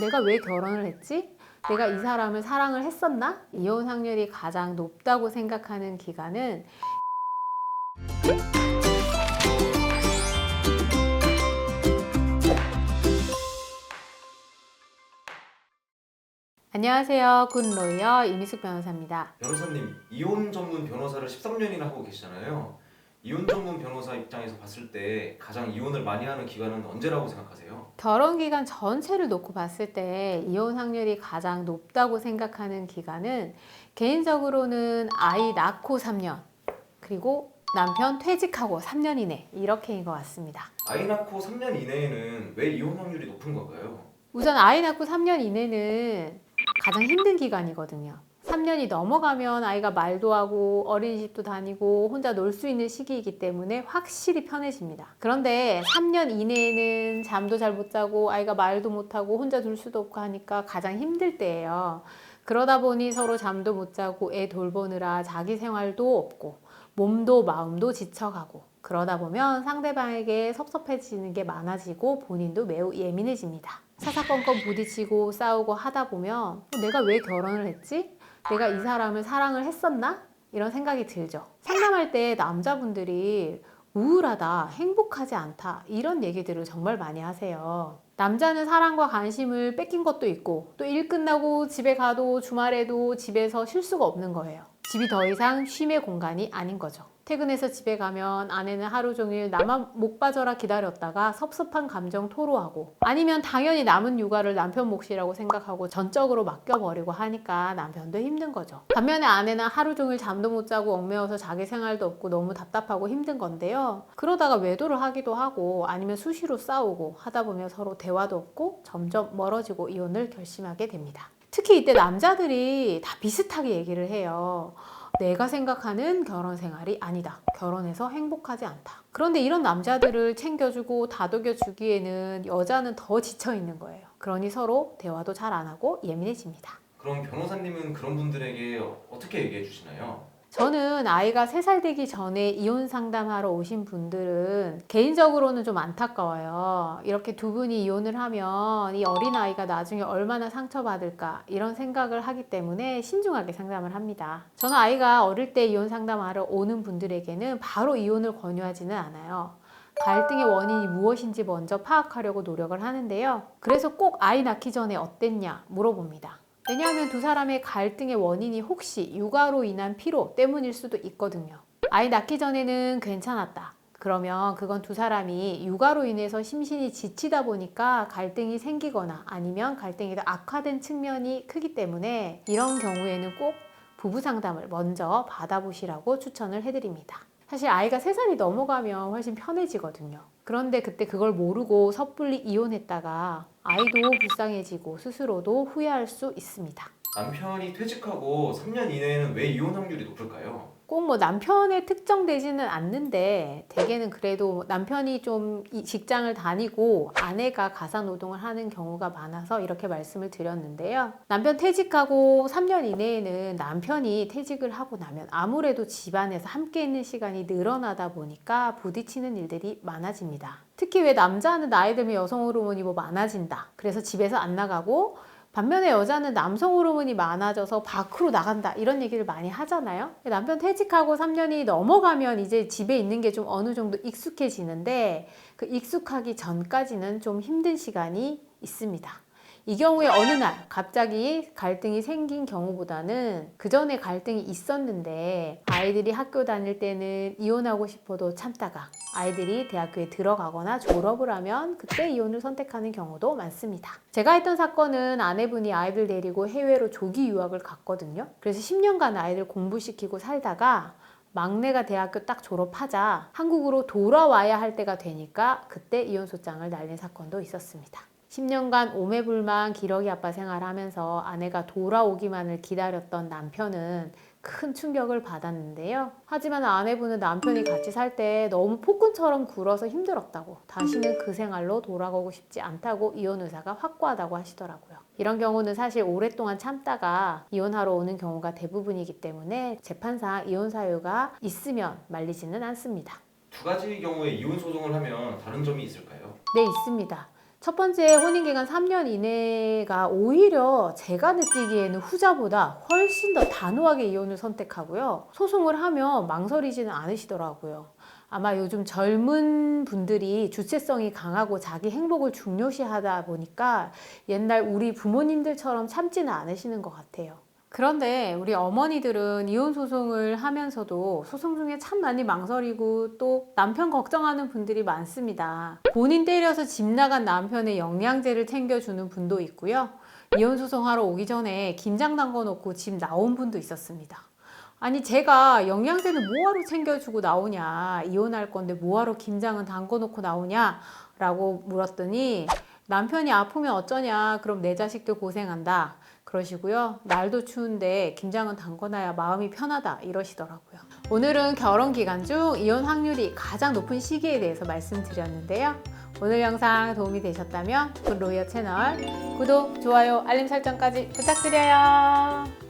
내가 왜 결혼을 했지? 내가 이 사람을 사랑을 했었나? 이혼 확률이 가장 높다고 생각하는 기간은 안녕하세요. 굿로이어 이미숙 변호사입니다. 변호사님, 이혼 전문 변호사를 13년이나 하고 계시잖아요. 이혼 전문 변호사 입장에서 봤을 때 가장 이혼을 많이 하는 기간은 언제라고 생각하세요? 결혼 기간 전체를 놓고 봤을 때 이혼 확률이 가장 높다고 생각하는 기간은 개인적으로는 아이 낳고 3년, 그리고 남편 퇴직하고 3년 이내 이렇게인 것 같습니다. 아이 낳고 3년 이내에는 왜 이혼 확률이 높은 걸까요? 우선 아이 낳고 3년 이내는 가장 힘든 기간이거든요. 3년이 넘어가면 아이가 말도 하고 어린이집도 다니고 혼자 놀 수 있는 시기이기 때문에 확실히 편해집니다. 그런데 3년 이내에는 잠도 잘 못 자고 아이가 말도 못하고 혼자 둘 수도 없고 하니까 가장 힘들 때예요. 그러다 보니 서로 잠도 못 자고 애 돌보느라 자기 생활도 없고 몸도 마음도 지쳐가고 그러다 보면 상대방에게 섭섭해지는 게 많아지고 본인도 매우 예민해집니다. 사사건건 부딪히고 싸우고 하다 보면 내가 왜 결혼을 했지? 내가 이 사람을 사랑을 했었나? 이런 생각이 들죠. 상담할 때 남자분들이 우울하다, 행복하지 않다 이런 얘기들을 정말 많이 하세요. 남자는 사랑과 관심을 뺏긴 것도 있고 또 일 끝나고 집에 가도 주말에도 집에서 쉴 수가 없는 거예요. 집이 더 이상 쉼의 공간이 아닌 거죠. 퇴근해서 집에 가면 아내는 하루 종일 나만 목 빠져라 기다렸다가 섭섭한 감정 토로하고 아니면 당연히 남은 육아를 남편 몫이라고 생각하고 전적으로 맡겨버리고 하니까 남편도 힘든 거죠. 반면에 아내는 하루 종일 잠도 못 자고 얽매여서 자기 생활도 없고 너무 답답하고 힘든 건데요. 그러다가 외도를 하기도 하고 아니면 수시로 싸우고 하다 보면 서로 대화도 없고 점점 멀어지고 이혼을 결심하게 됩니다. 특히 이때 남자들이 다 비슷하게 얘기를 해요. 내가 생각하는 결혼 생활이 아니다. 결혼해서 행복하지 않다. 그런데 이런 남자들을 챙겨주고 다독여주기에는 여자는 더 지쳐있는 거예요. 그러니 서로 대화도 잘 안 하고 예민해집니다. 그럼 변호사님은 그런 분들에게 어떻게 얘기해 주시나요? 저는 아이가 3살 되기 전에 이혼 상담하러 오신 분들은 개인적으로는 좀 안타까워요. 이렇게 두 분이 이혼을 하면 이 어린아이가 나중에 얼마나 상처받을까 이런 생각을 하기 때문에 신중하게 상담을 합니다. 저는 아이가 어릴 때 이혼 상담하러 오는 분들에게는 바로 이혼을 권유하지는 않아요. 갈등의 원인이 무엇인지 먼저 파악하려고 노력을 하는데요. 그래서 꼭 아이 낳기 전에 어땠냐 물어봅니다. 왜냐하면 두 사람의 갈등의 원인이 혹시 육아로 인한 피로 때문일 수도 있거든요. 아이 낳기 전에는 괜찮았다. 그러면 그건 두 사람이 육아로 인해서 심신이 지치다 보니까 갈등이 생기거나 아니면 갈등이 더 악화된 측면이 크기 때문에 이런 경우에는 꼭 부부 상담을 먼저 받아보시라고 추천을 해드립니다. 사실 아이가 3살이 넘어가면 훨씬 편해지거든요. 그런데 그때 그걸 모르고 섣불리 이혼했다가 아이도 불쌍해지고 스스로도 후회할 수 있습니다. 남편이 퇴직하고 3년 이내에는 왜 이혼 확률이 높을까요? 꼭 뭐 남편에 특정되지는 않는데 대개는 그래도 남편이 좀 직장을 다니고 아내가 가사노동을 하는 경우가 많아서 이렇게 말씀을 드렸는데요. 남편 퇴직하고 3년 이내에는 남편이 퇴직을 하고 나면 아무래도 집안에서 함께 있는 시간이 늘어나다 보니까 부딪히는 일들이 많아집니다. 특히 왜 남자는 나이 들면 여성 호르몬이 뭐 많아진다. 그래서 집에서 안 나가고 반면에 여자는 남성 호르몬이 많아져서 밖으로 나간다 이런 얘기를 많이 하잖아요. 남편 퇴직하고 3년이 넘어가면 이제 집에 있는 게 좀 어느 정도 익숙해지는데 그 익숙하기 전까지는 좀 힘든 시간이 있습니다. 이 경우에 어느 날 갑자기 갈등이 생긴 경우보다는 그 전에 갈등이 있었는데 아이들이 학교 다닐 때는 이혼하고 싶어도 참다가 아이들이 대학교에 들어가거나 졸업을 하면 그때 이혼을 선택하는 경우도 많습니다. 제가 했던 사건은 아내분이 아이들 데리고 해외로 조기 유학을 갔거든요. 그래서 10년간 아이들 공부시키고 살다가 막내가 대학교 딱 졸업하자 한국으로 돌아와야 할 때가 되니까 그때 이혼소장을 날린 사건도 있었습니다. 10년간 오매불만 기러기 아빠 생활하면서 아내가 돌아오기만을 기다렸던 남편은 큰 충격을 받았는데요. 하지만 아내분은 남편이 같이 살 때 너무 폭군처럼 굴어서 힘들었다고, 다시는 그 생활로 돌아가고 싶지 않다고 이혼 의사가 확고하다고 하시더라고요. 이런 경우는 사실 오랫동안 참다가 이혼하러 오는 경우가 대부분이기 때문에 재판상 이혼 사유가 있으면 말리지는 않습니다. 두 가지 경우에 이혼 소송을 하면 다른 점이 있을까요? 네, 있습니다. 첫 번째 혼인기간 3년 이내가 오히려 제가 느끼기에는 후자보다 훨씬 더 단호하게 이혼을 선택하고요. 소송을 하면 망설이지는 않으시더라고요. 아마 요즘 젊은 분들이 주체성이 강하고 자기 행복을 중요시하다 보니까 옛날 우리 부모님들처럼 참지는 않으시는 것 같아요. 그런데 우리 어머니들은 이혼 소송을 하면서도 소송 중에 참 많이 망설이고 또 남편 걱정하는 분들이 많습니다. 본인 때려서 집 나간 남편의 영양제를 챙겨주는 분도 있고요. 이혼 소송하러 오기 전에 김장 담궈 놓고 집 나온 분도 있었습니다. 아니 제가 영양제는 뭐하러 챙겨주고 나오냐, 이혼할 건데 뭐하러 김장은 담궈 놓고 나오냐 라고 물었더니 남편이 아프면 어쩌냐, 그럼 내 자식들 고생한다 그러시고요. 날도 추운데 김장은 담궈놔야 마음이 편하다 이러시더라고요. 오늘은 결혼 기간 중 이혼 확률이 가장 높은 시기에 대해서 말씀드렸는데요. 오늘 영상 도움이 되셨다면 굿로이어 채널 구독, 좋아요, 알림 설정까지 부탁드려요.